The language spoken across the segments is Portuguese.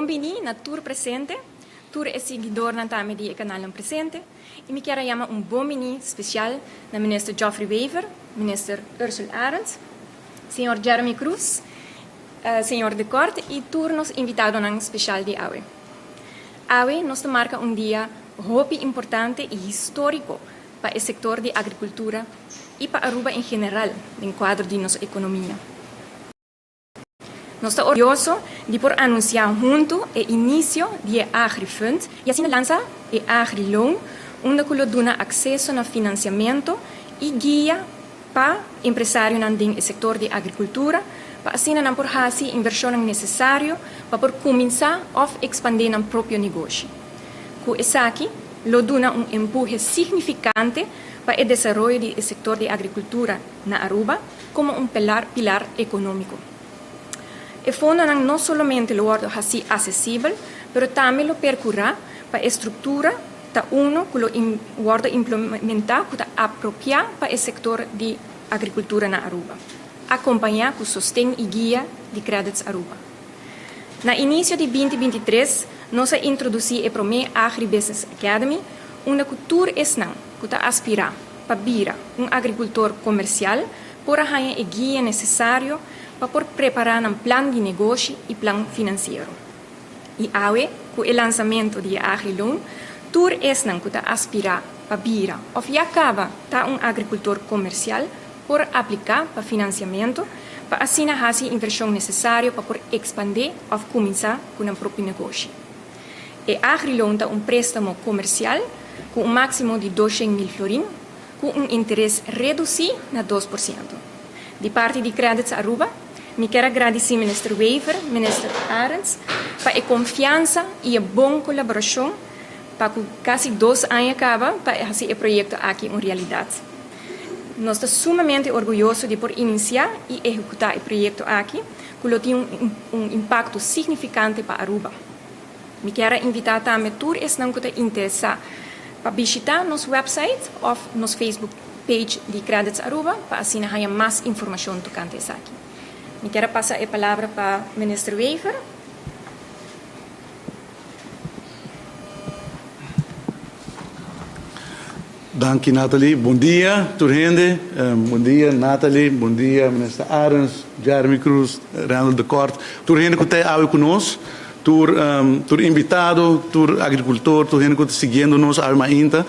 bem-vindo na tour presente. Tour é seguidor na também do canal presente. E me quero chamar bem-vindo especial na ministro Geoffrey Wever, ministro Ursula Arends, senhor Jeremy Cruz, senhor de Corte e turnos invitados na especial de AWE. AWE nos marca dia muito importante e histórico para o setor de agricultura e para Aruba em geral, no quadro de nossa economia. Nós estamos orgulhosos de por anunciar junto o início do AgriFund e assim lança o AgriLoan, onde dá acesso a financiamento e guia para empresários no setor de agricultura, para assim não por fazer inversão necessária para começar a expandir o próprio negócio. Com isso aqui, lo dá empurre significante para o desenvolvimento do setor de agricultura na Aruba como pilar econômico. O fundo não somente lo guarda assim acessível, mas também lo percurra para a estrutura da uno que lo guarda implementar que apropriar para o setor de agricultura na Aruba, acompanhar com sustento e guia de créditos Aruba. Na início de 2023, nós introduzimos a primeira Agribusiness Academy, onde cultura é não, que aspira para virar agricultor comercial, por ganhar a guia necessário para preparar um plano de negócio e plano financeiro. E AWE, com o lançamento de AgriLoan, tour é não que aspira para virar ou já acaba agricultor comercial por aplicar para financiamento, para assim fazer a inversão necessária para expandir ou começar com o próprio negócio. E AgriLoan é préstamo comercial com máximo de 200.000 florins, com interesse reduzido a 2%. De parte de créditos Aruba, me quero agradecer ao ministro Wever, ministro Arends, para a confiança e a boa colaboração para que quase 2 anos acaba para fazer o projeto aqui uma realidade. Nós estamos sumamente orgulhosos de por iniciar e executar o projeto aqui, que tem impacto significante para Aruba. Me quero invitar também a todos os que estão interessados para visitar nosso website ou nosso Facebook page de Créditos Aruba, para assim ter mais informação tocante isso aqui. Me quero passar a palavra para o ministro Wever. Danke, Nathalie. Bom dia, turhende. Bom dia, Nathalie. Bom dia, ministro Arends, Jeremy Cruz, Randall de Corte. Turhende que está aí conosco. Tur invitado, tur agricultor, tur gente que está seguindo nos armainta.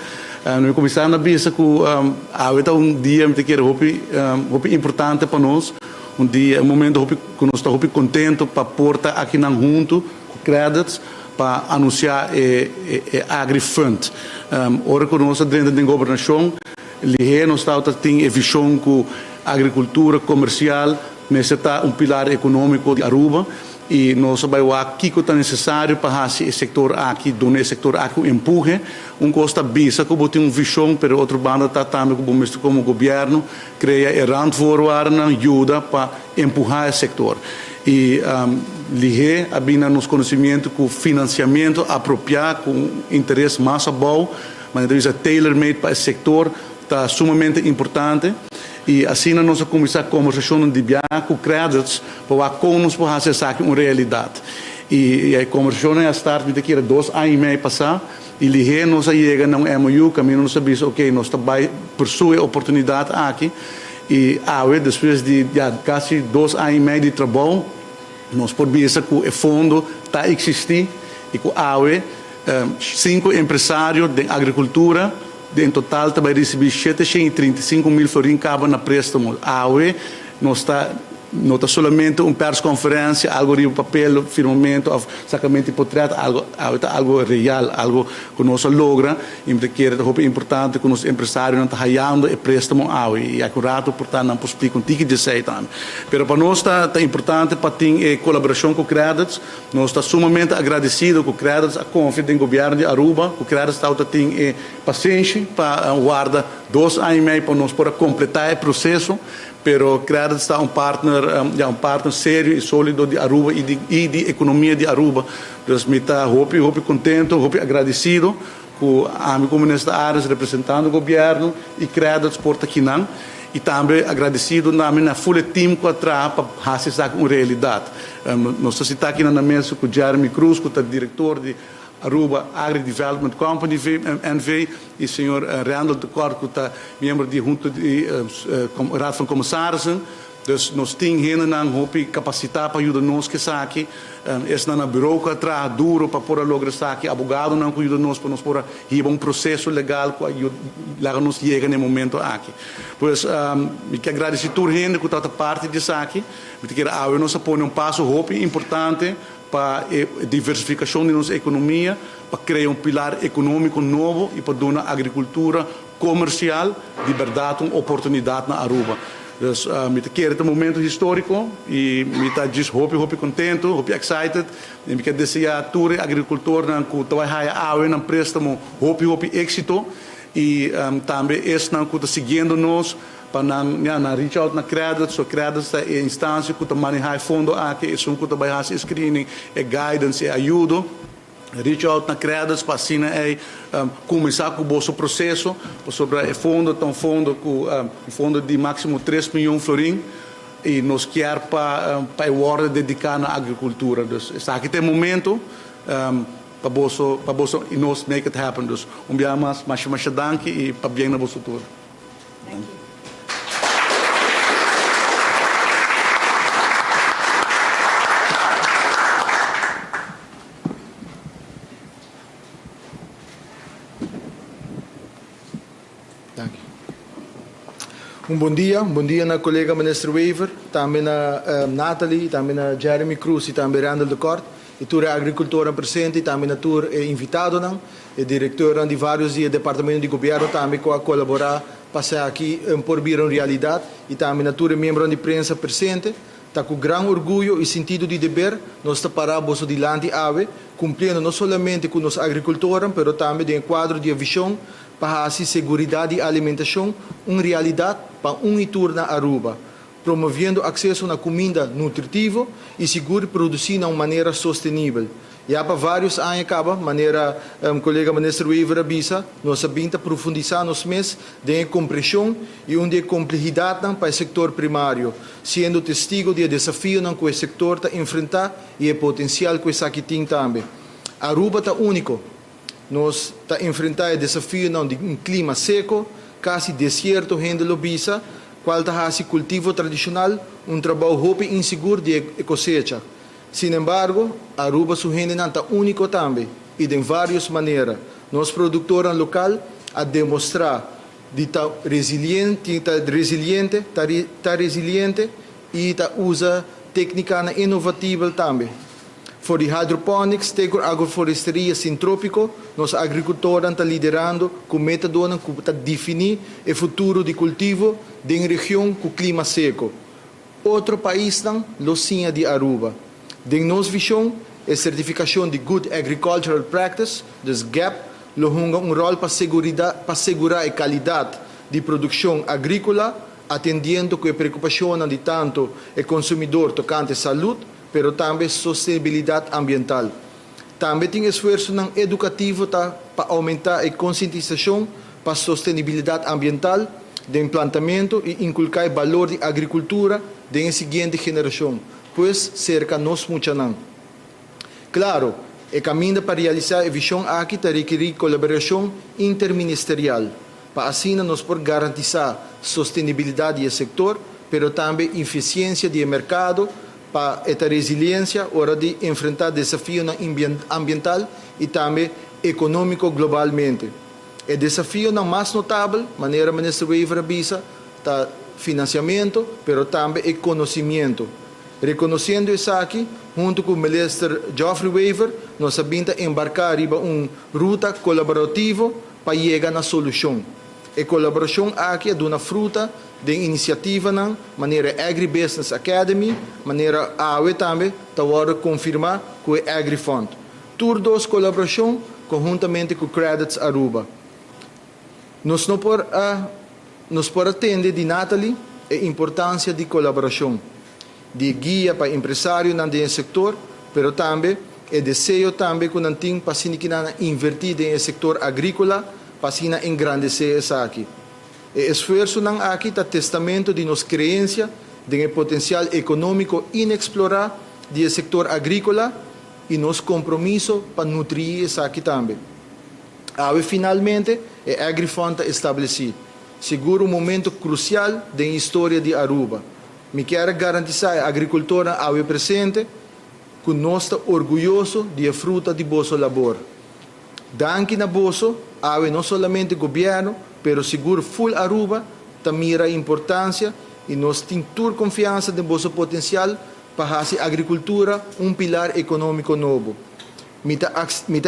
Nós começamos a pensar que é dia que importante para nós, dia, momento que nós estamos contentos para portar aqui na junto com créditos para anunciar o AgriFund. Ora que nós dentro da governação, nós temos a visão que a agricultura comercial necessita pilar econômico de Aruba. E nós sabemos aqui que é necessário para esse setor aqui, donar esse setor aqui empurre, costa bisa que tem visão, pero outro banda está também como governo cria randvoorwaarden ajuda para empurrar esse setor. E ligue abina nos conhecimento que o financiamento apropriado com interesse mais bom, mas é tailor-made para esse setor, está sumamente importante. E assim nós começamos a conversação de viagem com créditos para como nós podemos fazer aqui uma realidade. E a conversação é a start de 2 anos e meio passar e ligue nós chega no MOU, caminho nós sabemos, ok, nós estamos pursuando a oportunidade aqui e depois de quase 2 anos e meio de trabalho, nós podemos ver que o fundo está existindo e que a 5 empresários de agricultura em total, vai receber 735.000 florins cada na préstamo. A AWE não está solamente conferência, algo de papel, firmamento, sacamento de portreto, algo real, algo que nós logra, e é importante que os empresários não estão ganhando o préstamo a AWE, e é correto, portanto, não posso explicar um tique de sei também. Mas para nós está importante para ter colaboração com o créditos, nós estamos sumamente agradecidos com o créditos, a confiança do governo de Aruba, o créditos está tendo paciência para guardar 2 anos e meio para nós poder completar o processo. Pero Créditos está um partner sério e sólido de Aruba e de economia de Aruba. Então, me está muito contente, muito agradecido com a minha ministra Arends representando o governo e Créditos por aqui. e também agradecido na full team que atrás para fazer uma realidade. Nós estamos aqui na mesa com o Jeremy Cruz, que é diretor de Aruba Agri Development Company NV, e o senhor Randall de Kort, que é membro de junta de Raad van Commissarissen. Dus nós temos ainda capacidade para ajudar nós que aqui, na bureau que atrás duro para poder lograr aqui, advogado não ajuda nós para nós poder ir processo legal que ajuda nos chega no momento aqui. Pois, me quero agradecer a toda gente que está parte disso aqui, me quero nós põe passo importante para a diversificação da nossa economia, para criar pilar econômico novo e para dar uma agricultura comercial, liberdade, uma oportunidade na Aruba. Dus me quero um momento histórico e me está hope contente, hope excited. E me quero desejar a todos os agricultores que trabalham na préstamo, hope êxito. E também este que está seguindo nós para na reach out na crédito, so crédito é a instância que está manejando fundo aqui, é um que está fazendo screening, é guidance, é ajuda. Reach out na créditos para assim começar com o vosso processo sobre o fundo, fundo de máximo 3 milhões de florins e nós queremos para o hora dedicar na agricultura. Dus está aqui tem momento para vosso e nós make it happen. Dus dia mais danke e para bem na vosso tudo. Bom dia na colega ministro Wever, também na Nathalie, também na Jeremy Cruz e também Randall de Kort, e toda a agricultura presente, e também na tour invitado, e diretor de vários departamentos de governo também com a colaborar para aqui por vir uma realidade, e também na tour membro de imprensa presente, está com grande orgulho e sentido de dever, nós está para bolso de land e ave, cumprindo não somente com os agricultores, mas também de quadro de visão para a segurança e alimentação, uma realidade para e tour na Aruba, promovendo acesso a comida nutritiva e seguro produzir de uma maneira sustentável. E há para vários anos acaba, maneira colega ministro Wever avisa, nós sabemos profundizar nos meses de compreensão e onde complexidade para o setor primário, sendo testigo de desafio que o setor está enfrentar e o potencial que isso aqui tem também. Aruba está único. Nós está enfrentando o desafio de um clima seco, quase deserto, gente lobisa, qual está a cultivo tradicional, trabalho inseguro de cosecha. Sin embargo, Aruba su gente está único também, e de várias maneiras. Nós produtores local a demonstrar de estar resiliente, e usa técnica inovativa também. For the hydroponics, agroforesteria sintrópico, nós agricultores estamos liderando com métodos para definir o futuro de cultivo de uma região com clima seco. Outro país não, Lucinha de Aruba. De nossa visão, a certificação de Good Agricultural Practice, dus GAP, joga rol para assegurar a qualidade de produção agrícola, atendendo com a preocupação de tanto o consumidor tocante à saúde, pero também sustentabilidade ambiental. Também tem esforço educativo para aumentar a conscientização para a sustentabilidade ambiental, de implantamento e inculcar o valor de agricultura da seguinte geração, pois cerca nós muito não. Claro, o caminho para realizar a visão aqui requer colaboração interministerial, para assim nós poder garantizar sustentabilidade do setor, pero também eficiência do mercado, para esta resiliência, hora de enfrentar desafios ambiental e também econômico globalmente. O desafio mais notável, maneira ministro Wever avisa, está financiamento, pero também o conhecimento. Reconhecendo isso aqui, junto com o ministro Geoffrey Wever, nós sabemos embarcar em uma ruta colaborativa para chegar na solução. A colaboração aqui é de uma fruta de iniciativa na maneira Agribusiness Academy, maneira AWE também, para confirmar com o AgriFund. Todas colaboração conjuntamente com Credits Aruba. Nós não podemos atender de Nathalie a importância de colaboração, de guia para empresários no setor, mas também o desejo também que nós temos para invertir no setor agrícola, para engrandecer isso aqui. O esforço não aqui está testamento de nossa crença de potencial econômico inexplorado do setor agrícola e nosso compromisso para nutrir isso aqui também. Finalmente, a Agrifond estabelecido. Segura um momento crucial da história de Aruba. Me quero garantir a agricultura presente, que nós estamos orgulhosos de fruta de vosso labor. Danke na vosso, não somente o governo, mas seguro full Aruba, também a importância e nós temos confiança no vosso potencial para fazer a agricultura pilar econômico novo. Me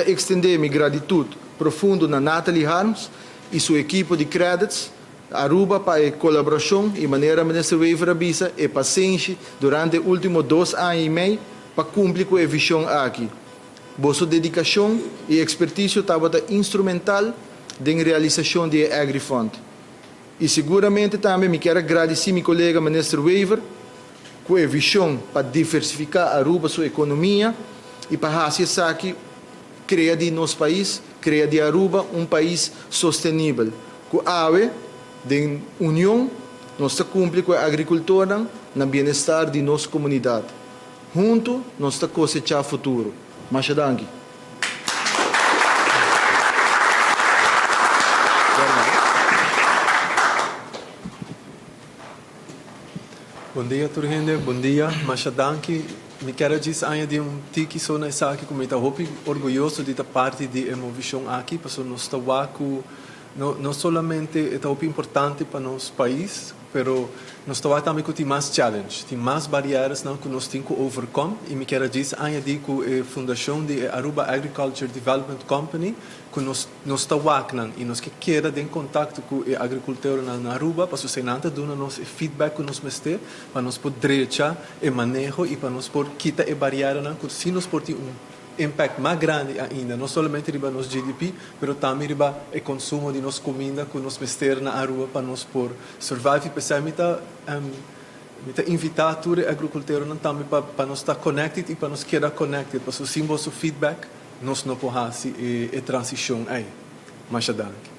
estender minha gratidão profunda na Natalie Harms e sua equipe de credits, Aruba para a colaboração e maneira Ministro Weaver avisa e paciência durante os últimos 2 anos e meio para cumprir com a visão aqui. Vossa dedicação e expertise estava instrumental na realização da Agrifond. E seguramente também me quero agradecer meu colega Ministro Weaver com a visão para diversificar Aruba sua economia e para fazer isso aqui criar de nosso país, criar de Aruba país sustentável. Com a de união, nós cumprimos com a agricultura no bem-estar de nossa comunidade. Juntos, nós cosechar o futuro. Machadangi. Bom dia, Turhende. Bom dia, Machadanki. Me quero dizer de tiki sona essa aqui como está orgulhoso de estar parte de Emovision aqui, porque nós estamos não somente é importante para nosso país, mas nós estamos também com mais challenge, tem mais barreiras que nós temos que overcome. E me quero dizer com a fundação de Aruba Agriculture Development Company, que nós estamos e nós queremos ter contato com a agricultura na Aruba, para nós dar nosso feedback que nós temos, para nós poder direito e manejo e para nós poder quitar a barreira, que se nós podemos impact mais grande ainda, não somente riba nosso GDP, mas também riba o consumo de nossa comida que nós mester na Aruba para nós por survive. Pensamos que invitar a agricultura também para nós estar connected e para nós querer connected, para o símbolo do feedback nós não podemos fazer a transição aí. Mas danke.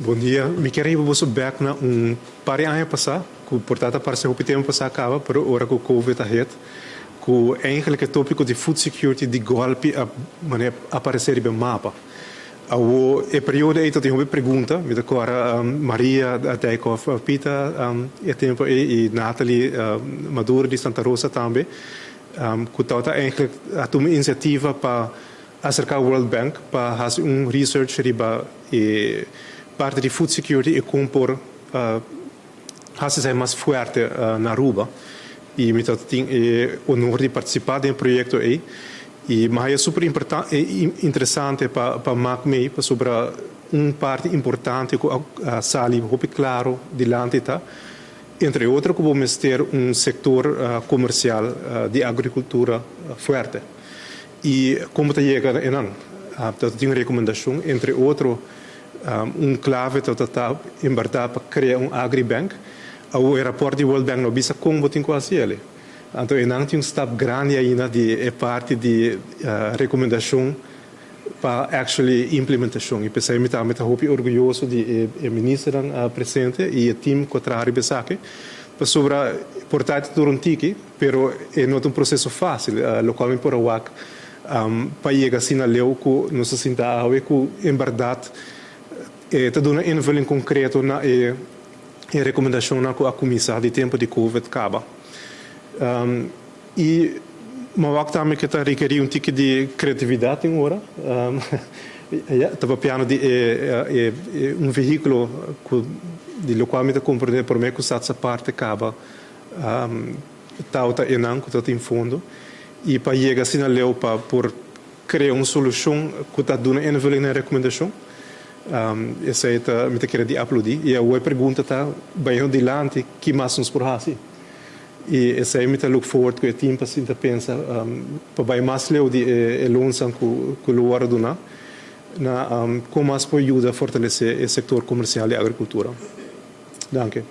Bom dia, me quero ir para o back na par de anos passado, que portanto parece que o tempo passado acaba, mas agora com o Covid ahead, que eigenlijk het tópico de food security de golpe aparecer no mapa. A período aí eu tenho uma pergunta, me decora Maria Dijkhoff, Pita, e Natalie Maduro de Santa Rosa também, que está eigenlijk uma iniciativa para acercar o World Bank para fazer research riba e parte de food security e compor fazer mais forte na Aruba. E me tenho honor de participar de projeto aí. E mas é super interessante para MACME sobre parte importante que a sali muito claro de lantita, entre outros que vamos ter setor comercial de agricultura forte. E como chega tem uma recomendação, entre outros clave em verdade para criar agribank. O rapport do World Bank não bisa como tem quase ele. Então, não tem step grande ainda de parte de recomendação para actually implementação. E pensei que estava muito orgulhoso de ministro presente e o time que trabalha nessa aqui. Sobre portanto durante aqui, pero não é processo fácil. Localmente por a para chegar assim na lei que não se sinta que em verdade está dando uma invulning concreto na a recomendação na a comissão de tempo de Covid acaba. E mas também que está requerir tipo de criatividade em hora. Estava piano de veículo que de localmente compreender por mim que essa parte acaba está enang que está em fundo e para chegar assim na lei para por criar uma solução que está dando invulning na recomendação. Essa é me querer de aplaudir e a pergunta está bem adiante que mais nos por fazer e essa é me look forward que o time para pensa para bem mais leu de lonsan que o lugar do na na como mais pode ajudar a fortalecer o setor comercial e agricultura. Dank u.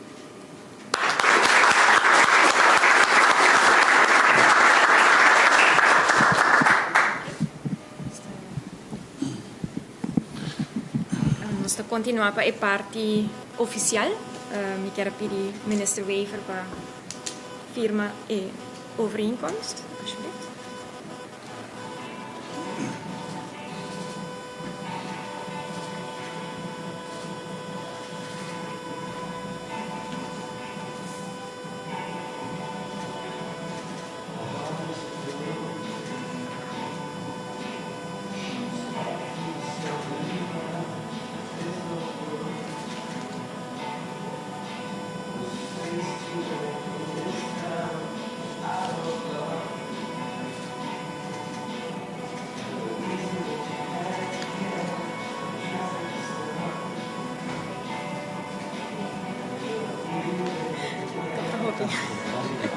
Nós vamos continuar para a parte oficial. Me quero pedir ao ministro Wever para firma e overeenkomst, alsjeblieft.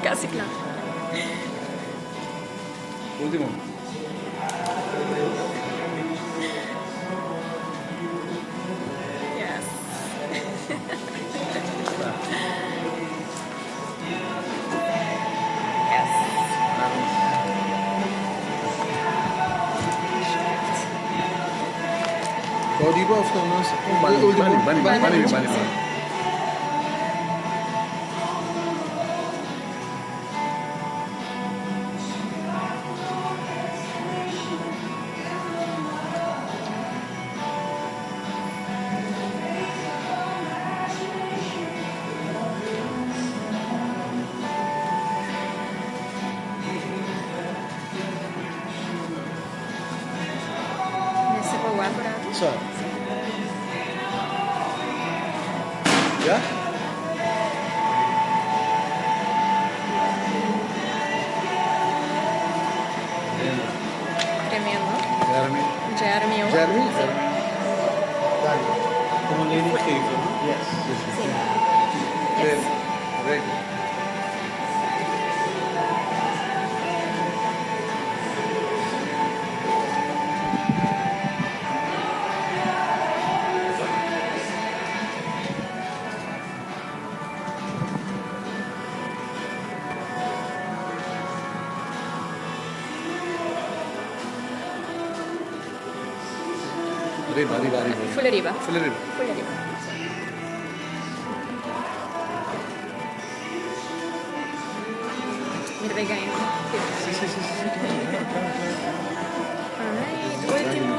Casi claro. Último. Yes. Kau di bawah Thomas. Bani. Nesse vou agora. Só. Ya? Tremendo. Jeremy. Jeremy. Jeremy? Dani. Como leidinggever. Yes. Sim. Yes. Ready. Arriba. Full arriba. Full arriba. Full arriba. Mira, venga ahí. Alright, último.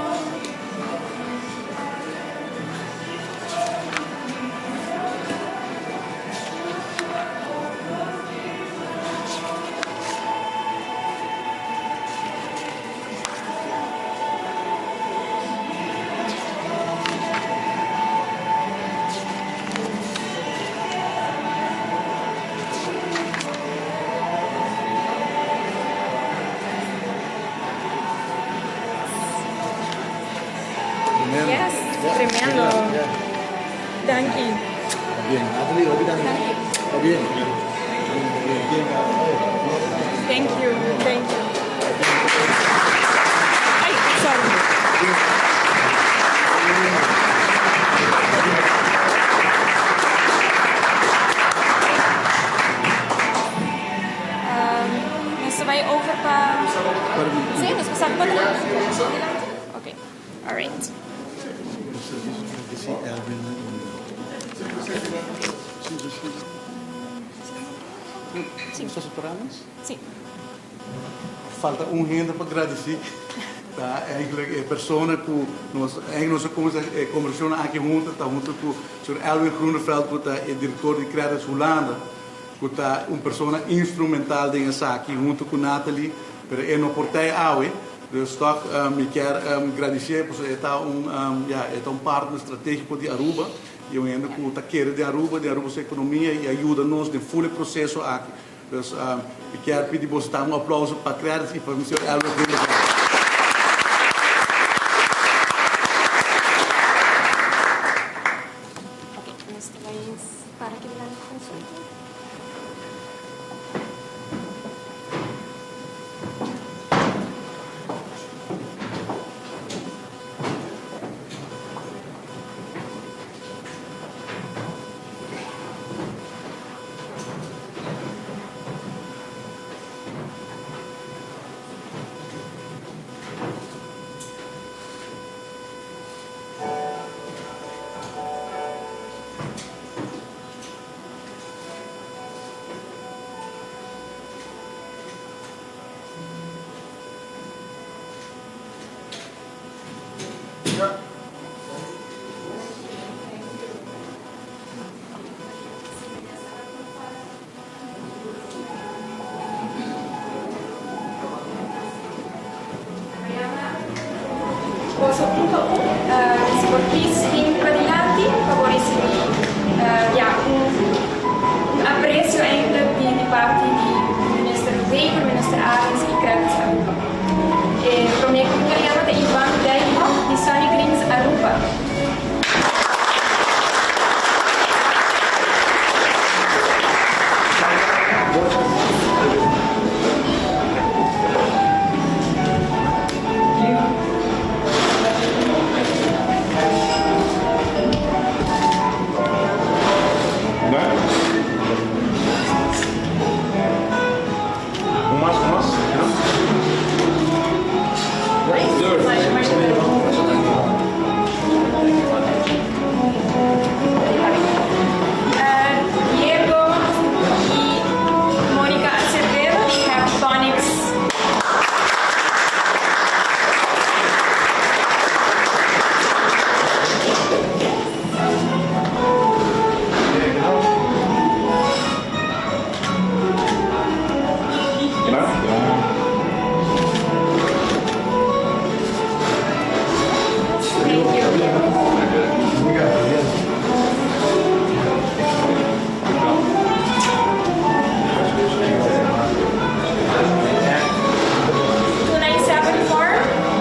Yes, tremendo. Ya. Thank you. Bien. Natalie, obi Dani. Bien. Thank you. Ay, sorry. Nos vai over para... Sim, nos passamos para trás. Ok, alright. Sim. Só separamos? Sim. Falta renda para agradecer. Tá? Eigenlijk personen que nós conversamos aqui junto com o Sr. Elwin Groeneveld, que é diretor de Credits Holanda, que é uma pessoa instrumental nessa aqui junto com Nathalie, mas é uma portaia dus toch, ik quero agradecer por estar partner estratégico de Aruba. Eu ainda com a queira de Aruba sua economia e ajuda-nos no full processo aqui. Dus ik quero pedir você um aplauso para Credits e para o Sr. Elwin Groeneveld. Para que ele consulte. Arens e Credits Aruba. Prometo que italiano de Ivan Deimo de Sunny Greens Aruba. Diego e Mônica Acevedo de Heptonics.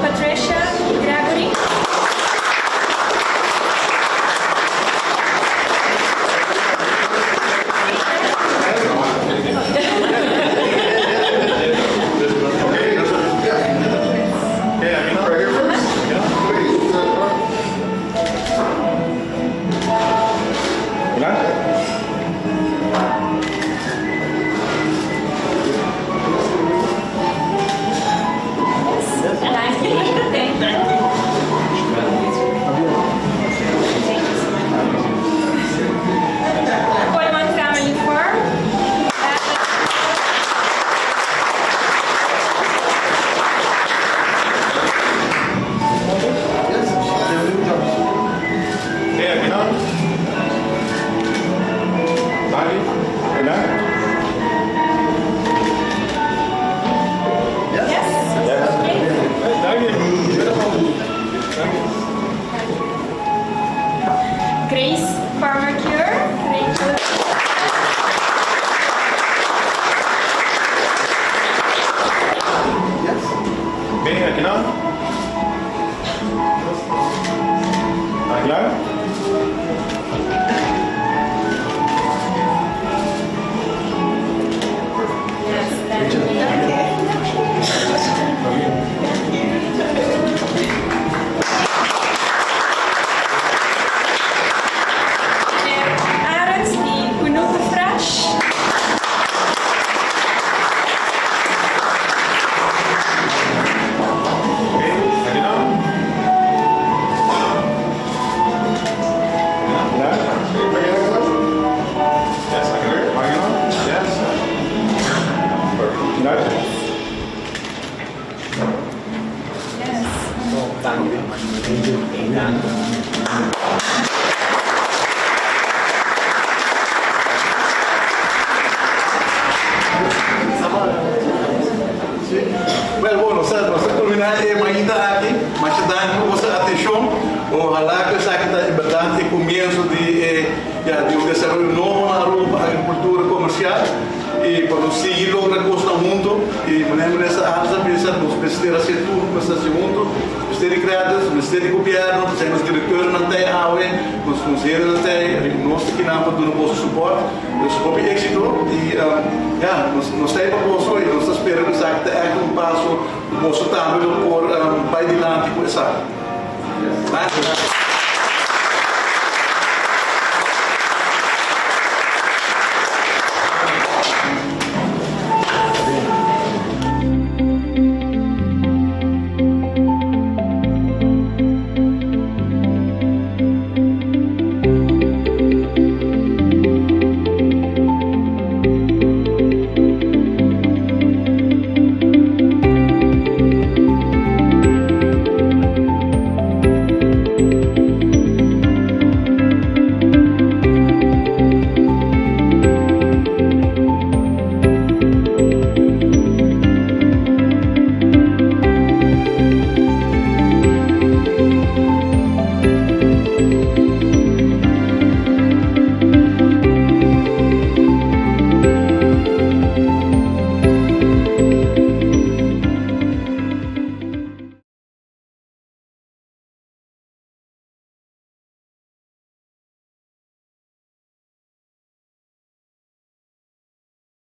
Patricia e Gregory. Coleman Family Farm. Grace Farmer Cure. Rachel. Bem, aqui não? Tá claro? Arens de Kunuku Fresh. Aqui não? Yes, I can hear it. Aqui não? Yes. Perfect. United? Well, bueno, nós terminar ainda aqui, mas dando vossa atenção, ojalá que essa é importante começo de um desenvolvimento novo na Aruba, agricultura comercial, e para seguir logrando coisa no mundo, e nessa área pensar nos precisamos ser tudo, precisamos junto, precisamos criados, precisamos governo, temos diretores na terra, nos conselheiros na terra, nós que não podemos nosso suporte, nosso próprio êxito, e nós temos para e nós esperamos que é passo, nosso trabalho por vai adiante com essa.